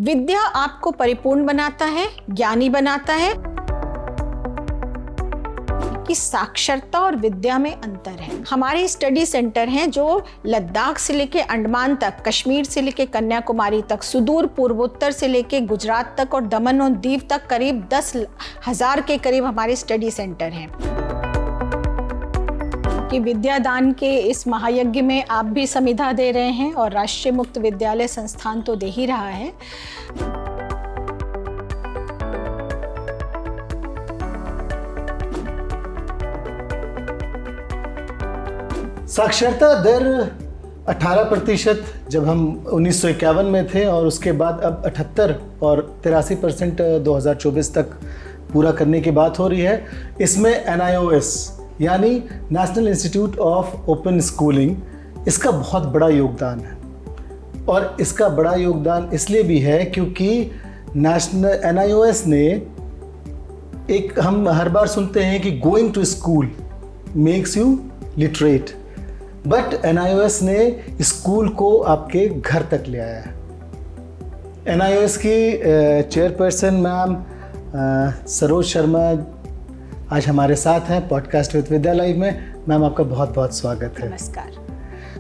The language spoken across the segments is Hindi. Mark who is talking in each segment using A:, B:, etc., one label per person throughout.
A: विद्या आपको परिपूर्ण बनाता है, ज्ञानी बनाता है। कि साक्षरता और विद्या में अंतर है। हमारे स्टडी सेंटर हैं जो लद्दाख से लेके अंडमान तक, कश्मीर से लेके कन्याकुमारी तक, सुदूर पूर्वोत्तर से लेके गुजरात तक और दमन और दीव तक करीब 10,000 के करीब हमारे स्टडी सेंटर हैं। कि विद्यादान के इस महायज्ञ में आप भी समिधा दे रहे हैं और राष्ट्रीय मुक्त विद्यालय संस्थान तो दे ही रहा है।
B: साक्षरता दर 18% जब हम 1951 में थे और उसके बाद अब 78 और 83% 2024 तक पूरा करने की बात हो रही है। इसमें NIOS यानी national institute of open schooling, इसका बहुत बड़ा योगदान है। और इसका बड़ा योगदान इसलिए भी है क्योंकि NIOS ने एक, हम हर बार सुनते हैं कि going to school makes you literate, but NIOS ने स्कूल को आपके घर तक ले आया है। NIOS की चेयरपर्सन मैम सरोज शर्मा आज हमारे साथ हैं पॉडकास्ट विद विद्या लाइव में। मैम आपका बहुत बहुत स्वागत है।
A: नमस्कार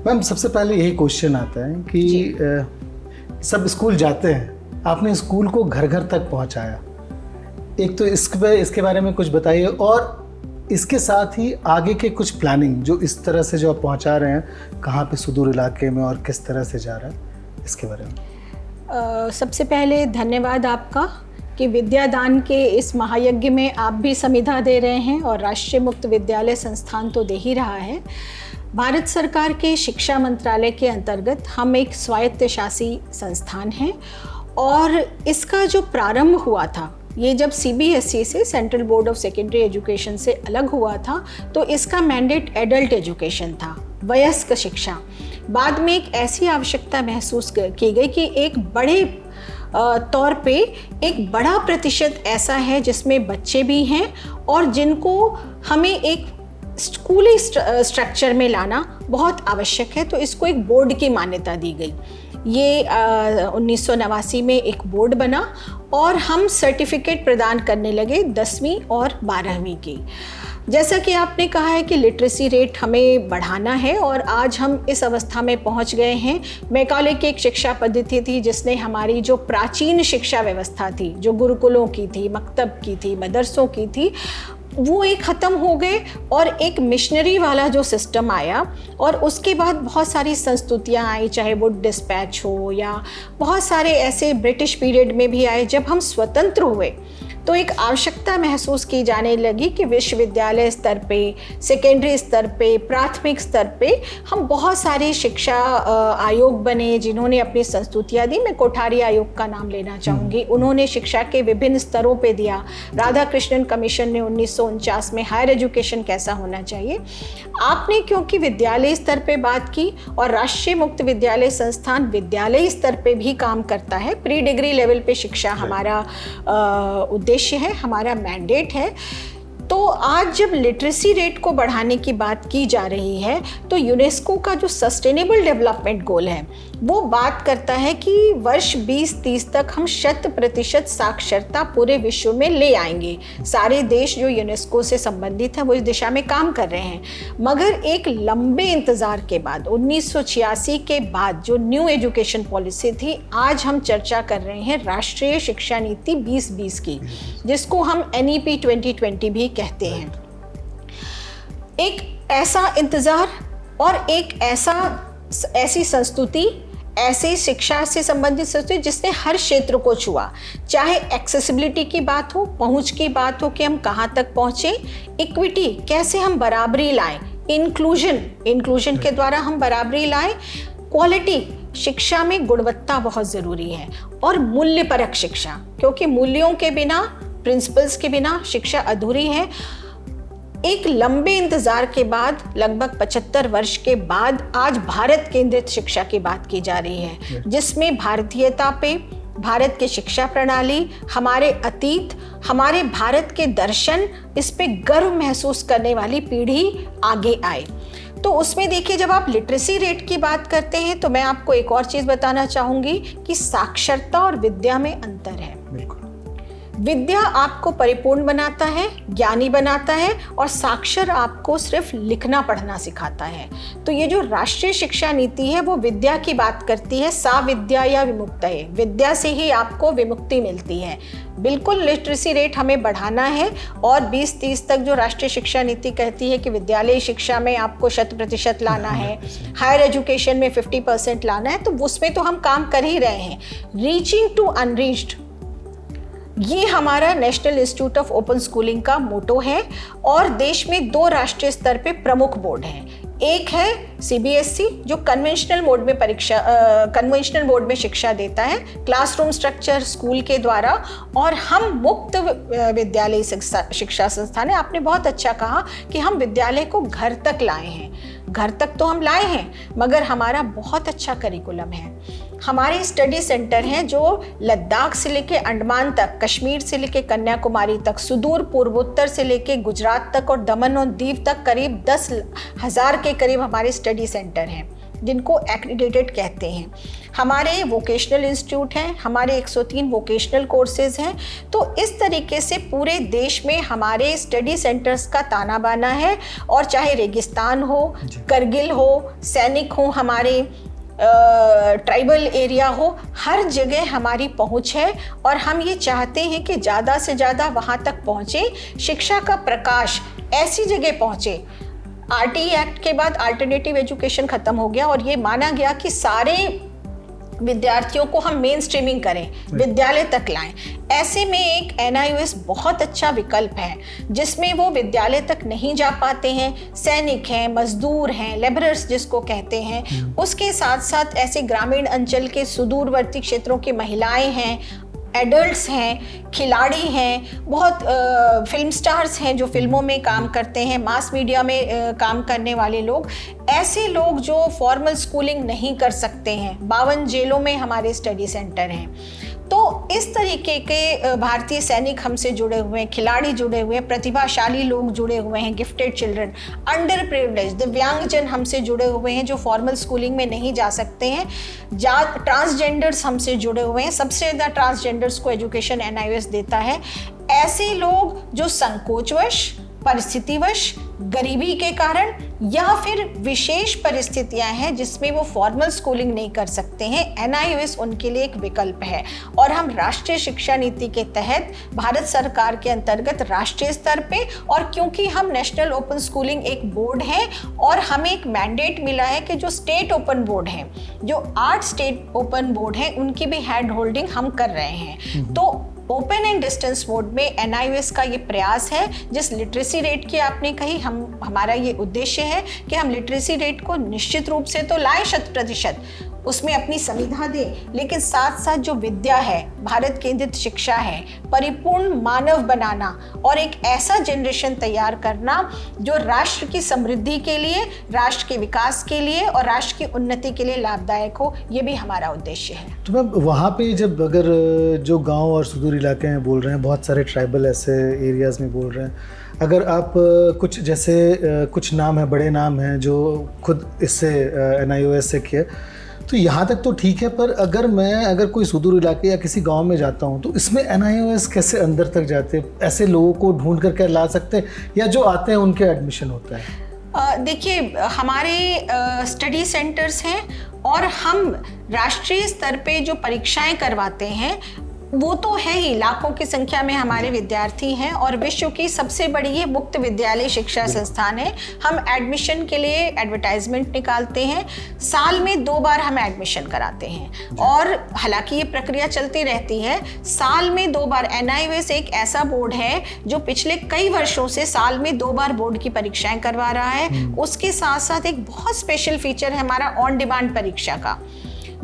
B: मैम, सबसे पहले यही क्वेश्चन आता है कि सब स्कूल जाते हैं, आपने स्कूल को घर घर तक पहुंचाया। एक तो इसके बारे में कुछ बताइए और इसके साथ ही आगे के कुछ प्लानिंग जो इस तरह से जो आप पहुंचा रहे हैं, कहाँ पे सुदूर इलाके में और किस तरह से जा रहा है, इसके बारे में।
A: सबसे पहले धन्यवाद आपका कि विद्यादान के इस महायज्ञ में आप भी समिधा दे रहे हैं और राष्ट्रीय मुक्त विद्यालय संस्थान तो दे ही रहा है। भारत सरकार के शिक्षा मंत्रालय के अंतर्गत हम एक स्वायत्तशासी संस्थान हैं और इसका जो प्रारंभ हुआ था, ये जब CBSE से, central board of secondary education से अलग हुआ था, तो इसका मैंडेट एडल्ट एजुकेशन था, वयस्क शिक्षा। बाद में एक ऐसी आवश्यकता महसूस की गई कि एक बड़े तौर पे एक बड़ा प्रतिशत ऐसा है जिसमें बच्चे भी हैं और जिनको हमें एक स्कूली स्ट्रक्चर में लाना बहुत आवश्यक है, तो इसको एक बोर्ड की मान्यता दी गई। ये 1989 में एक बोर्ड बना और हम सर्टिफिकेट प्रदान करने लगे 10वीं और 12वीं की। जैसा कि आपने कहा है कि लिटरेसी रेट हमें बढ़ाना है और आज हम इस अवस्था में पहुंच गए हैं। मैकाले की एक शिक्षा पद्धति थी जिसने हमारी जो प्राचीन शिक्षा व्यवस्था थी, जो गुरुकुलों की थी, मकतब की थी, मदरसों की थी, वो एक ख़त्म हो गए और एक मिशनरी वाला जो सिस्टम आया और उसके बाद बहुत सारी संस्तुतियाँ आई, चाहे वो डिस्पैच हो या बहुत सारे ऐसे ब्रिटिश पीरियड में भी आए। जब हम स्वतंत्र हुए तो एक आवश्यकता महसूस की जाने लगी कि विश्वविद्यालय स्तर पे, सेकेंडरी स्तर पे, प्राथमिक स्तर पे हम बहुत सारे शिक्षा आयोग बने जिन्होंने अपनी संस्तुतियाँ दी। मैं कोठारी आयोग का नाम लेना चाहूँगी। उन्होंने शिक्षा के विभिन्न स्तरों पे दिया। राधा कृष्णन कमीशन ने 1949 में हायर एजुकेशन कैसा होना चाहिए। आपने क्योंकि विद्यालय स्तर पे बात की और राष्ट्रीय मुक्त विद्यालय संस्थान विद्यालय स्तर पे भी काम करता है, प्री डिग्री लेवल पे शिक्षा हमारा उद्देश्य है, हमारा मैंडेट है। तो आज जब लिटरेसी रेट को बढ़ाने की बात की जा रही है तो यूनेस्को का जो सस्टेनेबल डेवलपमेंट गोल है वो बात करता है कि वर्ष 2030 तक हम 100% साक्षरता पूरे विश्व में ले आएंगे। सारे देश जो यूनेस्को से संबंधित हैं वो इस दिशा में काम कर रहे हैं, मगर एक लंबे इंतज़ार के बाद 1986 के बाद जो न्यू एजुकेशन पॉलिसी थी, आज हम चर्चा कर रहे हैं राष्ट्रीय शिक्षा नीति 2020 की, जिसको हम NEP 2020 भी कहते हैं। एक ऐसा इंतज़ार और एक ऐसी संस्तुति, ऐसे शिक्षा से संबंधित संस्कृति जिसने हर क्षेत्र को छुआ, चाहे एक्सेसिबिलिटी की बात हो, पहुंच की बात हो कि हम कहाँ तक पहुँचे, इक्विटी कैसे हम बराबरी लाएं, इंक्लूजन के द्वारा हम बराबरी लाएं, क्वालिटी शिक्षा में गुणवत्ता बहुत ज़रूरी है, और मूल्यपरक शिक्षा, क्योंकि मूल्यों के बिना, प्रिंसिपल्स के बिना शिक्षा अधूरी है। एक लंबे इंतजार के बाद, लगभग 75 वर्ष के बाद, आज भारत केंद्रित शिक्षा की बात की जा रही है, जिसमें भारतीयता पे, भारत की शिक्षा प्रणाली, हमारे अतीत, हमारे भारत के दर्शन, इस पे गर्व महसूस करने वाली पीढ़ी आगे आए। तो उसमें देखिए, जब आप लिटरेसी रेट की बात करते हैं तो मैं आपको एक और चीज़ बताना चाहूँगी कि साक्षरता और विद्या में अंतर है।
B: बिल्कुल।
A: विद्या आपको परिपूर्ण बनाता है, ज्ञानी बनाता है, और साक्षर आपको सिर्फ लिखना पढ़ना सिखाता है। तो ये जो राष्ट्रीय शिक्षा नीति है वो विद्या की बात करती है, सा विद्या या विमुक्तये, विद्या से ही आपको विमुक्ति मिलती है। बिल्कुल लिटरेसी रेट हमें बढ़ाना है, और 2030 तक जो राष्ट्रीय शिक्षा नीति कहती है कि विद्यालय शिक्षा में आपको 100% लाना है, हायर एजुकेशन में 50% लाना है, तो उसमें तो हम काम कर ही रहे हैं। रीचिंग टू अनरीच्ड, ये हमारा national institute of open schooling का मोटो है। और देश में 2 राष्ट्रीय स्तर पे प्रमुख बोर्ड हैं। एक है CBSE जो कन्वेंशनल मोड में शिक्षा देता है, क्लासरूम स्ट्रक्चर स्कूल के द्वारा, और हम मुक्त विद्यालय शिक्षा संस्थान है। आपने बहुत अच्छा कहा कि हम विद्यालय को घर तक लाए हैं। घर तक तो हम लाए हैं, मगर हमारा बहुत अच्छा करिकुलम है। हमारे स्टडी सेंटर हैं जो लद्दाख से लेके अंडमान तक, कश्मीर से लेके कन्याकुमारी तक, सुदूर पूर्वोत्तर से लेके गुजरात तक और दमन और दीव तक करीब 10,000 के करीब हमारे स्टडी सेंटर हैं जिनको एक्रीडिटेड कहते हैं। हमारे वोकेशनल इंस्टीट्यूट हैं, हमारे 103 वोकेशनल कोर्सेज हैं। तो इस तरीके से पूरे देश में हमारे स्टडी सेंटर्स का ताना बाना है, और चाहे रेगिस्तान हो, करगिल हो, सैनिक हो, हमारे ट्राइबल एरिया हो, हर जगह हमारी पहुंच है। और हम ये चाहते हैं कि ज़्यादा से ज़्यादा वहाँ तक पहुँचे, शिक्षा का प्रकाश ऐसी जगह पहुँचे। RTE एक्ट के बाद अल्टरनेटिव एजुकेशन ख़त्म हो गया, और ये माना गया कि सारे विद्यार्थियों को हम मेन स्ट्रीमिंग करें, विद्यालय तक लाएं। ऐसे में एक NIOS बहुत अच्छा विकल्प है, जिसमें वो विद्यालय तक नहीं जा पाते हैं, सैनिक हैं, मजदूर हैं, लेबरर्स जिसको कहते हैं, उसके साथ साथ ऐसे ग्रामीण अंचल के सुदूरवर्ती क्षेत्रों की महिलाएं हैं, एडल्ट्स हैं, खिलाड़ी हैं, बहुत फिल्म स्टार्स हैं जो फिल्मों में काम करते हैं, मास मीडिया में काम करने वाले लोग, ऐसे लोग जो फॉर्मल स्कूलिंग नहीं कर सकते हैं। 52 जेलों में हमारे स्टडी सेंटर हैं। तो इस तरीके के भारतीय सैनिक हमसे जुड़े हुए हैं, खिलाड़ी जुड़े हुए हैं, प्रतिभाशाली लोग जुड़े हुए हैं, गिफ्टेड चिल्ड्रन, अंडर प्रिविलेज, दिव्यांगजन हमसे जुड़े हुए हैं जो फॉर्मल स्कूलिंग में नहीं जा सकते हैं, ट्रांसजेंडर्स हमसे जुड़े हुए हैं। सबसे ज़्यादा ट्रांसजेंडर्स को एजुकेशन NIOS देता है। ऐसे लोग जो संकोचवश, परिस्थितिवश, गरीबी के कारण या फिर विशेष परिस्थितियां हैं जिसमें वो फॉर्मल स्कूलिंग नहीं कर सकते हैं, NIOS उनके लिए एक विकल्प है। और हम राष्ट्रीय शिक्षा नीति के तहत भारत सरकार के अंतर्गत राष्ट्रीय स्तर पे, और क्योंकि हम नेशनल ओपन स्कूलिंग एक बोर्ड है और हमें एक मैंडेट मिला है कि जो स्टेट ओपन बोर्ड हैं, जो 8 स्टेट ओपन बोर्ड हैं, उनकी भी हैंड होल्डिंग हम कर रहे हैं। तो ओपन एंड डिस्टेंस मोड में NIOS का ये प्रयास है। जिस लिटरेसी रेट की आपने कही, हमारा ये उद्देश्य है कि हम लिटरेसी रेट को निश्चित रूप से तो लाएं 100%, उसमें अपनी संविधा दें, लेकिन साथ साथ जो विद्या है, भारत केंद्रित शिक्षा है, परिपूर्ण मानव बनाना और एक ऐसा जनरेशन तैयार करना जो राष्ट्र की समृद्धि के लिए, राष्ट्र के विकास के लिए और राष्ट्र की उन्नति के लिए लाभदायक हो, ये भी हमारा उद्देश्य है।
B: तो मैम वहाँ पे जब अगर जो गांव और सुदूर इलाके में बोल रहे हैं, बहुत सारे ट्राइबल ऐसे एरियाज़ में बोल रहे हैं, अगर आप कुछ जैसे कुछ नाम है, बड़े नाम हैं जो खुद इससे NIOS से किए, तो यहाँ तक तो ठीक है, पर अगर कोई सुदूर इलाके या किसी गांव में जाता हूँ तो इसमें NIOS कैसे अंदर तक जाते, ऐसे लोगों को ढूंढ कर ला सकते हैं, या जो आते हैं उनके एडमिशन होता है?
A: देखिए, हमारे स्टडी सेंटर्स हैं और हम राष्ट्रीय स्तर पे जो परीक्षाएं करवाते हैं वो तो है ही, लाखों की संख्या में हमारे विद्यार्थी हैं और विश्व की सबसे बड़ी ये मुक्त विद्यालय शिक्षा संस्थान है। हम एडमिशन के लिए एडवर्टाइजमेंट निकालते हैं, साल में 2 बार हम एडमिशन कराते हैं, और हालांकि ये प्रक्रिया चलती रहती है। साल में 2 बार NIOS एक ऐसा बोर्ड है जो पिछले कई वर्षों से साल में 2 बार बोर्ड की परीक्षाएं करवा रहा है। उसके साथ साथ एक बहुत स्पेशल फीचर है हमारा ऑन डिमांड परीक्षा का।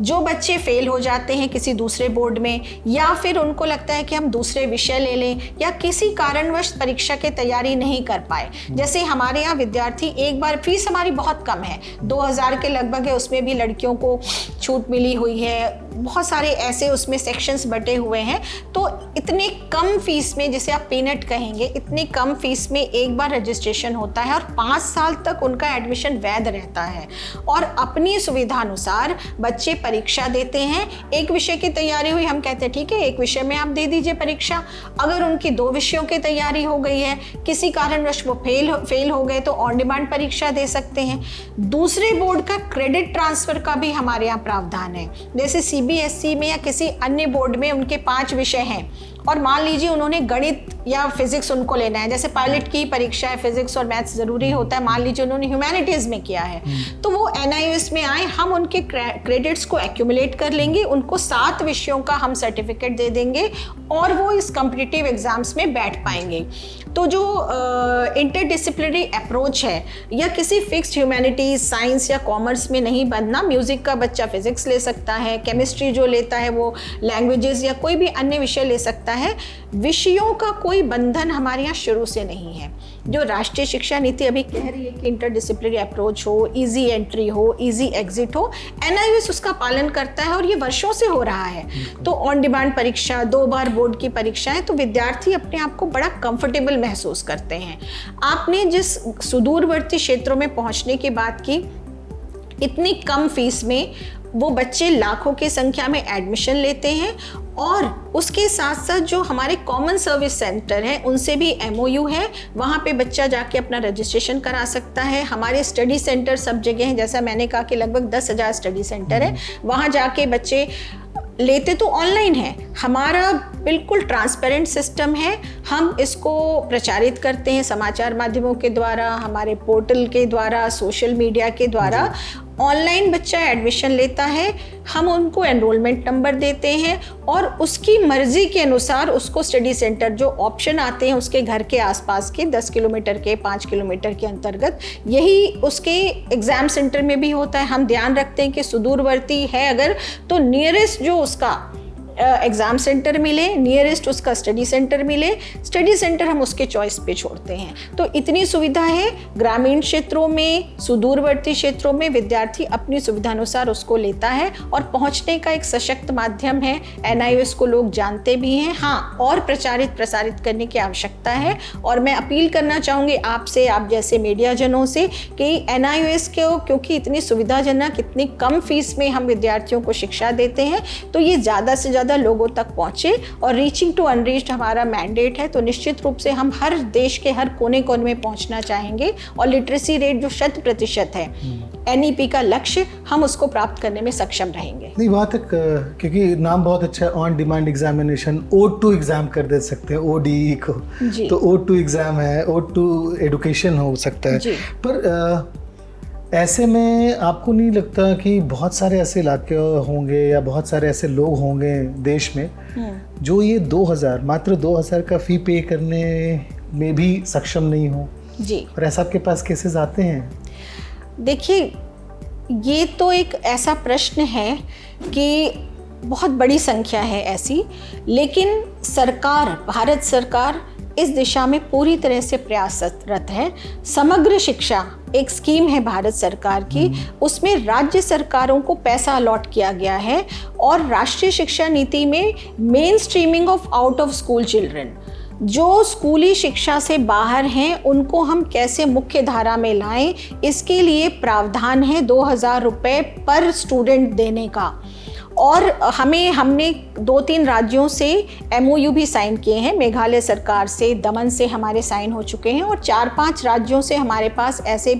A: जो बच्चे फेल हो जाते हैं किसी दूसरे बोर्ड में, या फिर उनको लगता है कि हम दूसरे विषय ले लें, या किसी कारणवश परीक्षा की तैयारी नहीं कर पाए, जैसे हमारे यहाँ विद्यार्थी एक बार, फीस हमारी बहुत कम है, 2000 के लगभग है, उसमें भी लड़कियों को छूट मिली हुई है, बहुत सारे ऐसे उसमें सेक्शंस बटे हुए हैं। तो इतने कम फीस में, जिसे आप पीनट कहेंगे, इतनी कम फीस में एक बार रजिस्ट्रेशन होता है और 5 साल तक उनका एडमिशन वैध रहता है। और अपनी सुविधा अनुसार बच्चे परीक्षा देते हैं। एक विषय की तैयारी हुई, हम कहते हैं ठीक है एक विषय में आप दे दीजिए परीक्षा। अगर उनकी 2 विषयों की तैयारी हो गई है, किसी कारणवश वो फेल हो गए, तो ऑन डिमांड परीक्षा दे सकते हैं। दूसरे बोर्ड का क्रेडिट ट्रांसफर का भी हमारे यहाँ प्रावधान है। जैसे सीबीएसई में या किसी अन्य बोर्ड में उनके 5 विषय हैं और मान लीजिए उन्होंने गणित या फिजिक्स उनको लेना है, जैसे पायलट की परीक्षा है, फिजिक्स और मैथ्स जरूरी होता है, मान लीजिए उन्होंने ह्यूमैनिटीज में किया है, तो वो NIOS में आए, हम उनके क्रेडिट्स को एक्यूमुलेट कर लेंगे, उनको 7 विषयों का हम सर्टिफिकेट दे देंगे और वो इस कॉम्पिटिटिव एग्जाम्स में बैठ पाएंगे। तो जो इंटरडिसिप्लिनरी अप्रोच है, या किसी फिक्स्ड ह्यूमैनिटीज, साइंस या कॉमर्स में नहीं बनना, म्यूजिक का बच्चा फिजिक्स ले सकता है, केमिस्ट्री जो लेता है वो लैंग्वेजेस या कोई भी अन्य विषय ले सकता है। विषयों का कोई बंधन हमारे यहाँ शुरू से नहीं है। जो राष्ट्रीय शिक्षा नीति अभी कह रही है कि इंटरडिसिप्लिनरी अप्रोच हो, इजी एंट्री हो, इजी एग्जिट हो, NIOS उसका पालन करता है और ये वर्षों से हो रहा है। तो ऑन डिमांड परीक्षा, 2 बार बोर्ड की परीक्षाएं, तो विद्यार्थी अपने आप को बड़ा कंफर्टेबल महसूस करते हैं। आपने जिस सुदूरवर्ती क्षेत्रों में पहुंचने की बात की, इतनी कम फीस में वो बच्चे लाखों की संख्या में एडमिशन लेते हैं और उसके साथ साथ जो हमारे कॉमन सर्विस सेंटर हैं उनसे भी MOU है, वहाँ पे बच्चा जाके अपना रजिस्ट्रेशन करा सकता है। हमारे स्टडी सेंटर सब जगह हैं, जैसा मैंने कहा कि लगभग 10,000 स्टडी सेंटर है, वहाँ जाके बच्चे लेते तो ऑनलाइन है। हमारा बिल्कुल ट्रांसपेरेंट सिस्टम है, हम इसको प्रचारित करते हैं समाचार माध्यमों के द्वारा, हमारे पोर्टल के द्वारा, सोशल मीडिया के द्वारा। ऑनलाइन बच्चा एडमिशन लेता है, हम उनको एनरोलमेंट नंबर देते हैं और उसकी मर्जी के अनुसार उसको स्टडी सेंटर जो ऑप्शन आते हैं उसके घर के आसपास के 10 किलोमीटर के, 5 किलोमीटर के अंतर्गत, यही उसके एग्ज़ाम सेंटर में भी होता है। हम ध्यान रखते हैं कि सुदूरवर्ती है अगर, तो नियरेस्ट जो उसका एग्ज़ाम सेंटर मिले, नियरेस्ट उसका स्टडी सेंटर मिले, स्टडी सेंटर हम उसके चॉइस पे छोड़ते हैं। तो इतनी सुविधा है। ग्रामीण क्षेत्रों में, सुदूरवर्ती क्षेत्रों में विद्यार्थी अपनी सुविधा अनुसार उसको लेता है और पहुंचने का एक सशक्त माध्यम है। NIOS को लोग जानते भी हैं, हाँ, और प्रसारित करने की आवश्यकता है। और मैं अपील करना चाहूँगी आपसे, आप जैसे मीडिया जनों से, कि NIOS को क्योंकि इतनी सुविधाजनक, इतनी कम फीस में हम विद्यार्थियों को शिक्षा देते हैं, तो ये ज़्यादा से ज़्यादा लोगों तक पहुंचे। और रीचिंग टू अनरीच्ड हमारा मैंडेट है, तो निश्चित रूप से हम हर देश के हर कोने कोने में पहुंचना चाहेंगे और लिटरेसी रेट जो 100% है, NEP का लक्ष्य, हम उसको प्राप्त करने में सक्षम रहेंगे।
B: नहीं, वहाँ तक क्योंकि नाम बहुत अच्छा है, on demand examination, O2 exam कर दे सकते हैं, ODE को, तो O2 एग्जाम है, O2 एडुकेशन हो सकता है। पर ऐसे में आपको नहीं लगता कि बहुत सारे ऐसे इलाके होंगे या बहुत सारे ऐसे लोग होंगे देश में जो ये मात्र 2,000 का फी पे करने में भी सक्षम नहीं हो?
A: जी।
B: और ऐसा आपके पास केसेस आते हैं?
A: देखिए, ये तो एक ऐसा प्रश्न है कि बहुत बड़ी संख्या है ऐसी, लेकिन सरकार, भारत सरकार इस दिशा में पूरी तरह से प्रयासरत है। समग्र शिक्षा एक स्कीम है भारत सरकार की, उसमें राज्य सरकारों को पैसा अलॉट किया गया है और राष्ट्रीय शिक्षा नीति में main streaming of out of school children, जो स्कूली शिक्षा से बाहर हैं, उनको हम कैसे मुख्य धारा में लाएं, इसके लिए प्रावधान है 2,000 रुपये पर स्टूडेंट देने का। और हमने 2-3 राज्यों से MOU भी साइन किए हैं, मेघालय सरकार से, दमन से हमारे साइन हो चुके हैं, और 4-5 राज्यों से हमारे पास ऐसे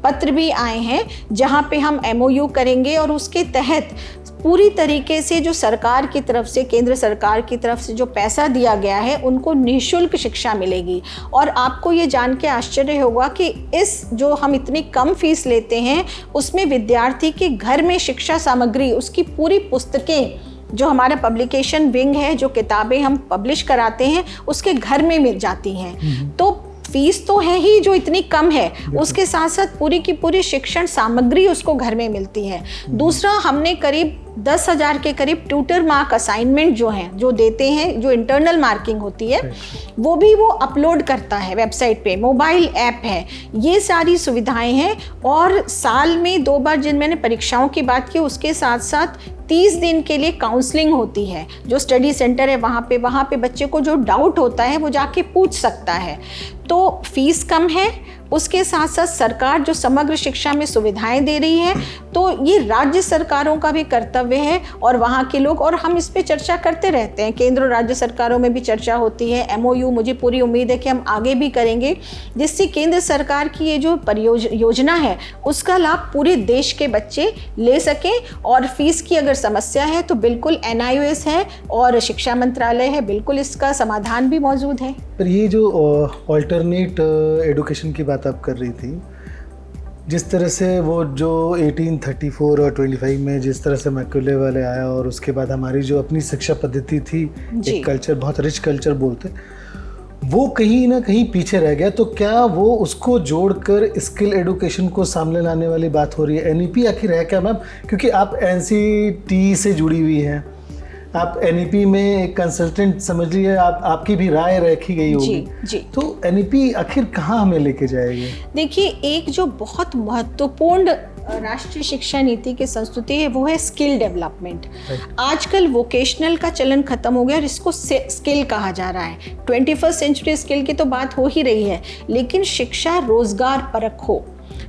A: पत्र भी आए हैं जहां पे हम MOU करेंगे और उसके तहत पूरी तरीके से जो सरकार की तरफ से, केंद्र सरकार की तरफ से जो पैसा दिया गया है, उनको निःशुल्क शिक्षा मिलेगी। और आपको ये जान के आश्चर्य होगा कि इस जो हम इतनी कम फीस लेते हैं उसमें विद्यार्थी के घर में शिक्षा सामग्री, उसकी पूरी पुस्तकें, जो हमारा पब्लिकेशन विंग है, जो किताबें हम पब्लिश कराते हैं, उसके घर में मिल जाती हैं। तो फीस तो है ही जो इतनी कम है, उसके साथ साथ पूरी की पूरी शिक्षण सामग्री उसको घर में मिलती है। दूसरा, हमने करीब 10,000 के करीब ट्यूटर मार्क असाइनमेंट जो हैं, जो देते हैं, जो इंटरनल मार्किंग होती है, वो भी वो अपलोड करता है वेबसाइट पे। मोबाइल ऐप है, ये सारी सुविधाएं हैं। और साल में 2 बार, जिन मैंने परीक्षाओं की बात की, उसके साथ साथ 30 दिन के लिए काउंसलिंग होती है। जो स्टडी सेंटर है वहाँ पे बच्चे को जो डाउट होता है वो जाके पूछ सकता है। तो फीस कम है, उसके साथ साथ सरकार जो समग्र शिक्षा में सुविधाएं दे रही है, तो ये राज्य सरकारों का भी कर्तव्य है और वहाँ के लोग, और हम इस पे चर्चा करते रहते हैं, केंद्र और राज्य सरकारों में भी चर्चा होती है। MOU मुझे पूरी उम्मीद है कि हम आगे भी करेंगे, जिससे केंद्र सरकार की ये जो योजना है उसका लाभ पूरे देश के बच्चे ले सकें। और फीस की अगर समस्या है तो बिल्कुल NIOS है और शिक्षा मंत्रालय है, बिल्कुल इसका समाधान भी मौजूद है।
B: पर ये जो ऑल्टरनेट एडुकेशन की बात आप कर रही थी, जिस तरह से वो जो 1834 और 25 में जिस तरह से मैक्यूले आया, और उसके बाद हमारी जो अपनी शिक्षा पद्धति थी, एक कल्चर, बहुत रिच कल्चर बोलते, वो कहीं ना कहीं पीछे रह गया। तो क्या वो उसको जोड़कर स्किल एडुकेशन को सामने लाने वाली बात हो रही है? NEP आखिर है क्या मैम? क्योंकि आप NCT से जुड़ी हुई हैं, आप NEP में एक कंसल्टेंट समझ लीजिए, आपकी भी राय रखी गई होगी।
A: जी।
B: तो NEP आखिर कहाँ हमें लेके जाएगी?
A: देखिए, एक जो बहुत महत्वपूर्ण राष्ट्रीय शिक्षा नीति की संस्तुति है वो है स्किल डेवलपमेंट। आजकल वोकेशनल का चलन खत्म हो गया और इसको स्किल कहा जा रहा है। 21st सेंचुरी स्किल की तो बात हो ही रही है, लेकिन शिक्षा रोजगार परक हो।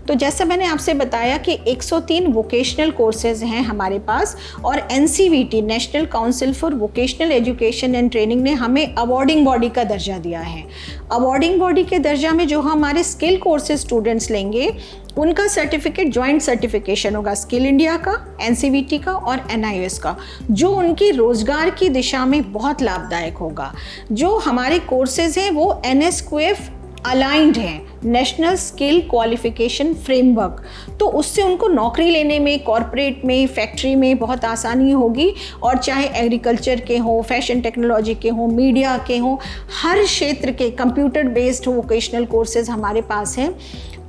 A: तो जैसा मैंने आपसे बताया कि 103 वोकेशनल कोर्सेज हैं हमारे पास, और NCVT, national council for vocational education and training, ने हमें अवॉर्डिंग बॉडी का दर्जा दिया है। अवॉर्डिंग बॉडी के दर्जा में जो हमारे स्किल कोर्सेज स्टूडेंट्स लेंगे, उनका सर्टिफिकेट ज्वाइंट सर्टिफिकेशन होगा, स्किल इंडिया का, NCVT का और NIOS का, जो उनकी रोजगार की दिशा में बहुत लाभदायक होगा। जो हमारे कोर्सेज हैं वो NSQF अलाइंड हैं, नेशनल स्किल क्वालिफिकेशन फ्रेमवर्क, तो उससे उनको नौकरी लेने में, कॉरपोरेट में, फैक्ट्री में बहुत आसानी होगी। और चाहे एग्रीकल्चर के हों, फैशन टेक्नोलॉजी के हों, मीडिया के हों, हर क्षेत्र के कंप्यूटर बेस्ड वोकेशनल कोर्सेज हमारे पास हैं,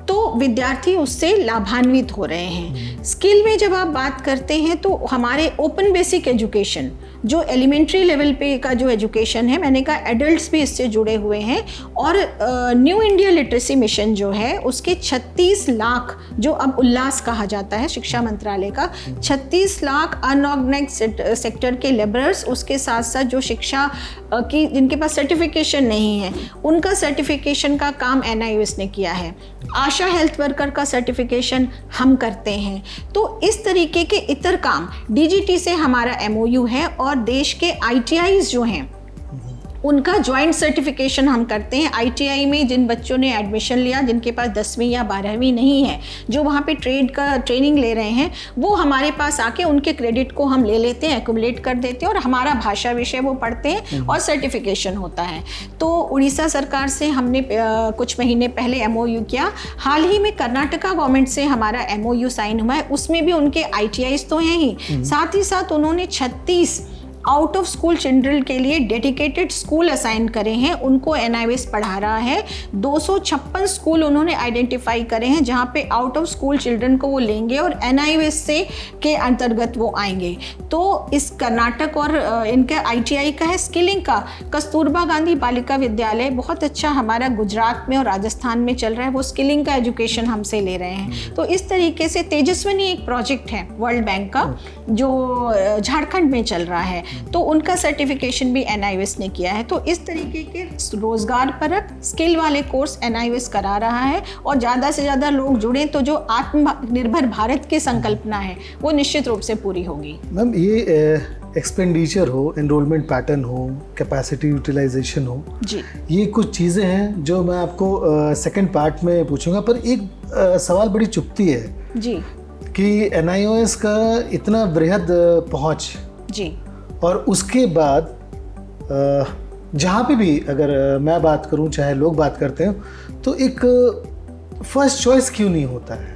A: तो विद्यार्थी उससे लाभान्वित हो रहे हैं। स्किल में जब आप बात करते हैं तो हमारे ओपन बेसिक एजुकेशन, जो एलिमेंट्री लेवल पे का जो एजुकेशन है, मैंने कहा एडल्ट्स भी इससे जुड़े हुए हैं। और न्यू इंडिया लिटरेसी मिशन जो है, उसके 36 लाख, जो अब उल्लास कहा जाता है शिक्षा मंत्रालय का, 36 लाख अनऑर्गेनाइज्ड सेक्टर के लेबरर्स, उसके साथ साथ जो शिक्षा की जिनके पास सर्टिफिकेशन नहीं है, उनका सर्टिफिकेशन का काम NIOS ने किया है। आशा हेल्थ वर्कर का सर्टिफिकेशन हम करते हैं। तो इस तरीके के इतर काम, DGT से हमारा MOU है, और देश के ITIs जो हैं उनका ज्वाइंट सर्टिफिकेशन हम करते हैं। ITI में जिन बच्चों ने एडमिशन लिया, जिनके पास 10वीं या 12वीं नहीं है, जो वहाँ पे ट्रेनिंग ले रहे हैं, वो हमारे पास आके उनके क्रेडिट को हम ले लेते हैं, एक्यूमुलेट कर देते हैं, और हमारा भाषा विषय वो पढ़ते हैं और सर्टिफिकेशन होता है। तो उड़ीसा सरकार से हमने कुछ महीने पहले MOU किया। हाल ही में कर्नाटका गवर्नमेंट से हमारा MOU साइन हुआ है, उसमें भी उनके ITIs तो हैं ही, साथ ही साथ उन्होंने 36 आउट ऑफ स्कूल चिल्ड्रन के लिए डेडिकेटेड स्कूल असाइन करे हैं, उनको NIOS पढ़ा रहा है। 256 स्कूल उन्होंने आइडेंटिफाई करे हैं जहाँ पे आउट ऑफ स्कूल चिल्ड्रन को वो लेंगे और NIOS से के अंतर्गत वो आएंगे। तो इस कर्नाटक और इनका ITI का है। स्किलिंग का कस्तूरबा गांधी बालिका विद्यालय बहुत अच्छा हमारा गुजरात में और राजस्थान में चल रहा है, वो स्किलिंग का एजुकेशन हमसे ले रहे हैं। तो इस तरीके से तेजस्विनी एक प्रोजेक्ट है वर्ल्ड बैंक का, जो झारखंड में चल रहा है, तो उनका सर्टिफिकेशन भी NIOS ने किया है। तो इस तरीके के रोजगार परक स्किल वाले कोर्स NIOS करा रहा है, और ज़्यादा से ज़्यादा लोग जुड़े तो जो आत्मनिर्भर भारत की संकल्पना है वो निश्चित रूप से पूरी होगी।
B: मैम, ये एक्सपेंडिचर हो, एनरोलमेंट पैटर्न हो, कैपेसिटी यूटिलाइजेशन हो, जी, ये कुछ चीज़ें हैं जो मैं आपको सेकंड पार्ट में पूछूंगा। पर एक सवाल बड़ी चुभती है
A: जी
B: कि NIOS का इतना बृहद पहुँच, जी, और उसके बाद जहाँ पे भी अगर मैं बात करूँ, चाहे लोग बात करते हैं, तो एक फर्स्ट चॉइस क्यों नहीं होता है?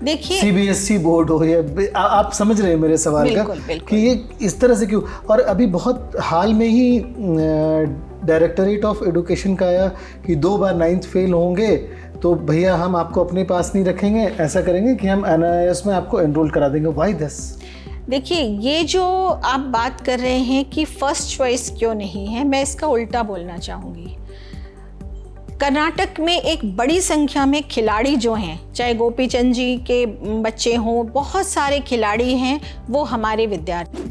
B: देखिए, CBSE बोर्ड हो या आप समझ रहे हैं मेरे सवाल बिल्कुल, का बिल्कुल। कि ये इस तरह से क्यों? और अभी बहुत हाल में ही डायरेक्टरेट ऑफ एजुकेशन का आया कि 2 बार 9th फेल होंगे तो भैया हम आपको अपने पास नहीं रखेंगे, ऐसा करेंगे कि हम NIOS में आपको एनरोल करा देंगे। Why this?
A: देखिए, ये जो आप बात कर रहे हैं कि फर्स्ट चॉइस क्यों नहीं है, मैं इसका उल्टा बोलना चाहूँगी। कर्नाटक में एक बड़ी संख्या में खिलाड़ी जो हैं, चाहे गोपी चंद जी के बच्चे हों, बहुत सारे खिलाड़ी हैं, वो हमारे विद्यार्थी।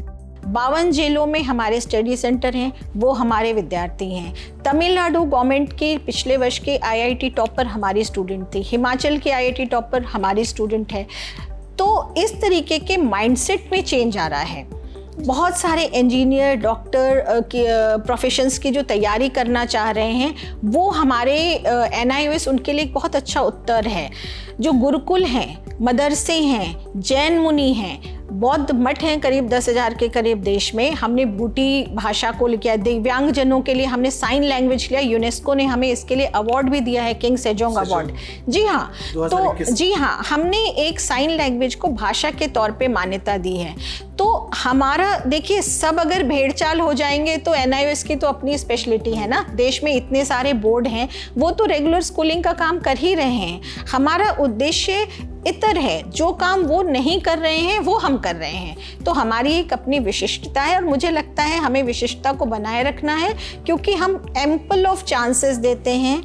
A: 52 जिलों में हमारे स्टडी सेंटर हैं, वो हमारे विद्यार्थी हैं। तमिलनाडु गवर्नमेंट के पिछले वर्ष के IIT टॉपर हमारी स्टूडेंट थी, हिमाचल के IIT टॉपर हमारी स्टूडेंट है। तो इस तरीके के माइंडसेट में चेंज आ रहा है। बहुत सारे इंजीनियर, डॉक्टर की प्रोफेशंस की जो तैयारी करना चाह रहे हैं, वो हमारे NIOS उनके लिए एक बहुत अच्छा उत्तर है। जो गुरुकुल हैं, मदरसे हैं, जैन मुनि हैं, बौद्ध मठ हैं, करीब 10,000 के करीब देश में। हमने बूटी भाषा को लिया, दिव्यांगजनों के लिए हमने साइन लैंग्वेज लिया। यूनेस्को ने हमें इसके लिए अवार्ड भी दिया है, किंग सेजोंग अवार्ड। जी हाँ, तो जी हाँ, हमने एक साइन लैंग्वेज को भाषा के तौर पे मान्यता दी है। तो हमारा देखिए, सब अगर भेड़चाल हो जाएंगे तो NIOS की तो अपनी स्पेशलिटी है ना। देश में इतने सारे बोर्ड हैं, वो तो रेगुलर स्कूलिंग का काम कर ही रहे हैं। हमारा उद्देश्य इतर है, जो काम वो नहीं कर रहे हैं वो हम कर रहे हैं। तो हमारी एक अपनी विशिष्टता है, और मुझे लगता है हमें विशिष्टता को बनाए रखना है, क्योंकि हम एम्पल ऑफ चांसेस देते हैं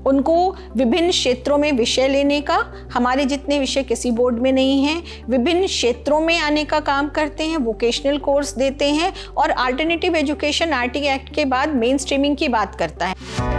A: उनको विभिन्न क्षेत्रों में विषय लेने का। हमारे जितने विषय किसी बोर्ड में नहीं हैं। विभिन्न क्षेत्रों में आने का काम करते हैं, वोकेशनल कोर्स देते हैं, और अल्टरनेटिव एजुकेशन RT एक्ट के बाद मेन स्ट्रीमिंग की बात करता है।